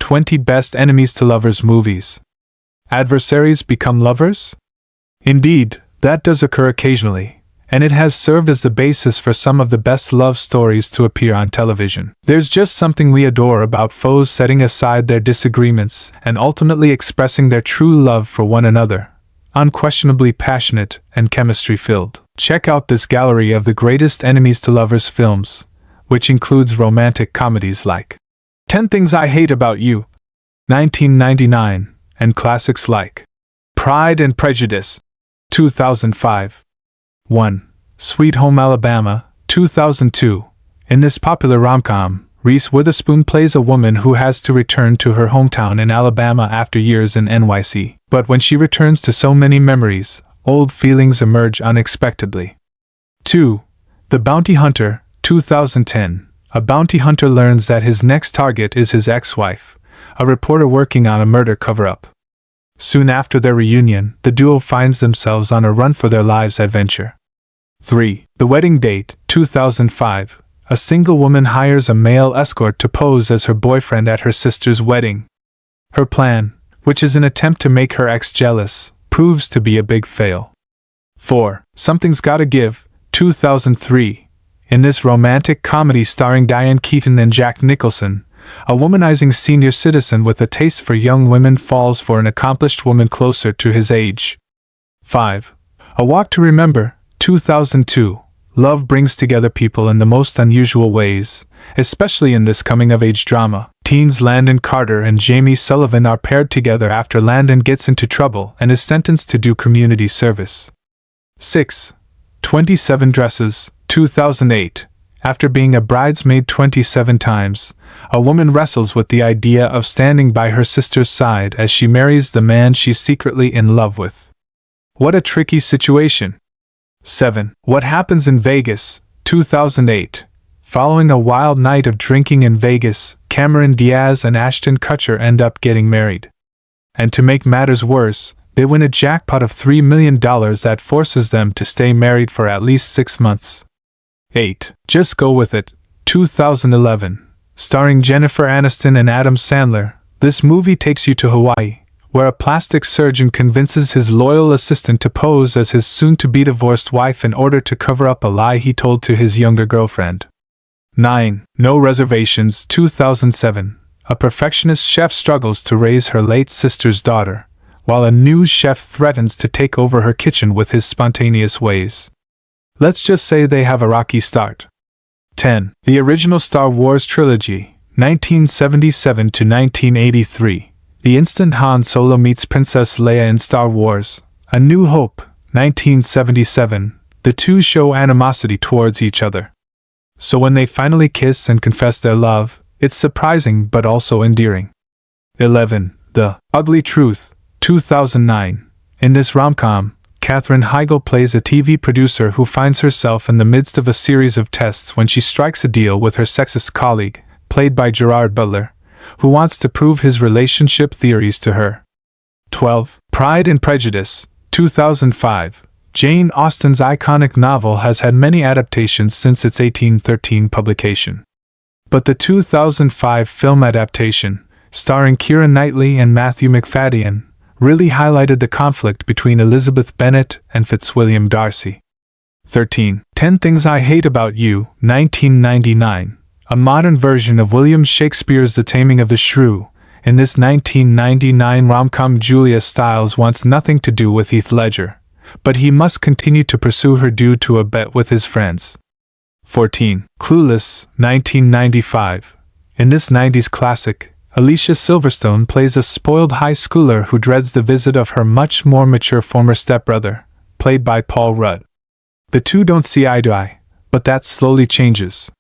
20 Best Enemies to Lovers Movies. Adversaries become lovers? Indeed, that does occur occasionally, and it has served as the basis for some of the best love stories to appear on television. There's just something we adore about foes setting aside their disagreements and ultimately expressing their true love for one another, unquestionably passionate and chemistry-filled. Check out this gallery of the greatest enemies to lovers films, which includes romantic comedies like 10 Things I Hate About You, 1999, and classics like Pride and Prejudice, 2005. 1. Sweet Home Alabama, 2002. In this popular rom-com, Reese Witherspoon plays a woman who has to return to her hometown in Alabama after years in NYC. But when she returns to so many memories, old feelings emerge unexpectedly. 2. The Bounty Hunter, 2010. A bounty hunter learns that his next target is his ex-wife, a reporter working on a murder cover-up. Soon after their reunion, the duo finds themselves on a run for their lives adventure. 3. The Wedding Date, 2005. A single woman hires a male escort to pose as her boyfriend at her sister's wedding. Her plan, which is an attempt to make her ex jealous, proves to be a big fail. 4. Something's Gotta Give, 2003. In this romantic comedy starring Diane Keaton and Jack Nicholson, a womanizing senior citizen with a taste for young women falls for an accomplished woman closer to his age. 5. A Walk to Remember, 2002. Love brings together people in the most unusual ways, especially in this coming-of-age drama. Teens Landon Carter and Jamie Sullivan are paired together after Landon gets into trouble and is sentenced to do community service. 6. 27 Dresses, 2008. After being a bridesmaid 27 times, a woman wrestles with the idea of standing by her sister's side as she marries the man she's secretly in love with. What a tricky situation. 7. What Happens in Vegas, 2008. Following a wild night of drinking in Vegas, Cameron Diaz and Ashton Kutcher end up getting married. And to make matters worse, they win a jackpot of $3 million that forces them to stay married for at least 6 months. 8. Just Go With It, 2011. Starring Jennifer Aniston and Adam Sandler, this movie takes you to Hawaii, where a plastic surgeon convinces his loyal assistant to pose as his soon-to-be divorced wife in order to cover up a lie he told to his younger girlfriend. 9. No Reservations, 2007. A perfectionist chef struggles to raise her late sister's daughter, while a new chef threatens to take over her kitchen with his spontaneous ways. Let's just say they have a rocky start. 10. The original Star Wars trilogy, 1977 to 1983. The instant Han Solo meets Princess Leia in Star Wars, A New Hope, 1977. The two show animosity towards each other. So when they finally kiss and confess their love, it's surprising but also endearing. 11. The Ugly Truth, 2009. In this rom-com, Katherine Heigl plays a TV producer who finds herself in the midst of a series of tests when she strikes a deal with her sexist colleague, played by Gerard Butler, who wants to prove his relationship theories to her. 12. Pride and Prejudice, 2005. Jane Austen's iconic novel has had many adaptations since its 1813 publication. But the 2005 film adaptation, starring Keira Knightley and Matthew Macfadyen, really highlighted the conflict between Elizabeth Bennet and Fitzwilliam Darcy. 13. 10 Things I Hate About You, 1999. A modern version of William Shakespeare's The Taming of the Shrew. In this 1999 rom-com, Julia Stiles wants nothing to do with Heath Ledger, but he must continue to pursue her due to a bet with his friends. 14. Clueless, 1995. In this 90s classic, Alicia Silverstone plays a spoiled high schooler who dreads the visit of her much more mature former stepbrother, played by Paul Rudd. The two don't see eye to eye, but that slowly changes.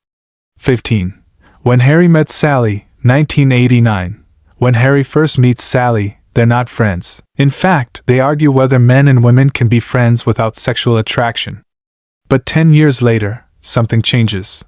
15. When Harry Met Sally, 1989. When Harry first meets Sally, they're not friends. In fact, they argue whether men and women can be friends without sexual attraction. But 10 years later, something changes.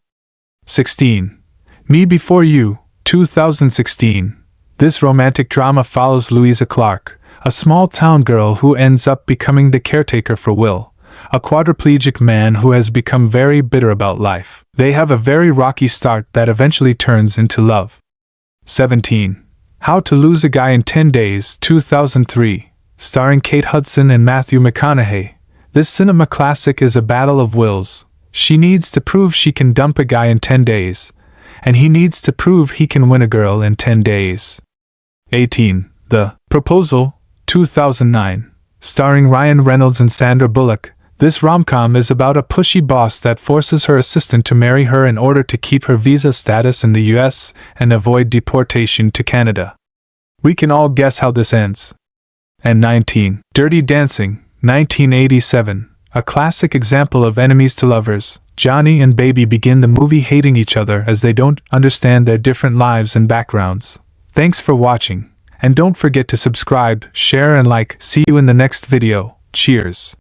16. Me Before You, 2016. This romantic drama follows Louisa Clark, a small-town girl who ends up becoming the caretaker for Will, a quadriplegic man who has become very bitter about life. They have a very rocky start that eventually turns into love. 17. How to Lose a Guy in 10 Days, 2003, starring Kate Hudson and Matthew McConaughey. This cinema classic is a battle of wills. She needs to prove she can dump a guy in 10 days, and he needs to prove he can win a girl in 10 days. 18. The Proposal, 2009, starring Ryan Reynolds and Sandra Bullock. This rom-com is about a pushy boss that forces her assistant to marry her in order to keep her visa status in the US and avoid deportation to Canada. We can all guess how this ends. And 19. Dirty Dancing, 1987, a classic example of enemies to lovers. Johnny and Baby begin the movie hating each other as they don't understand their different lives and backgrounds. Thanks for watching, and don't forget to subscribe, share and like. See you in the next video. Cheers.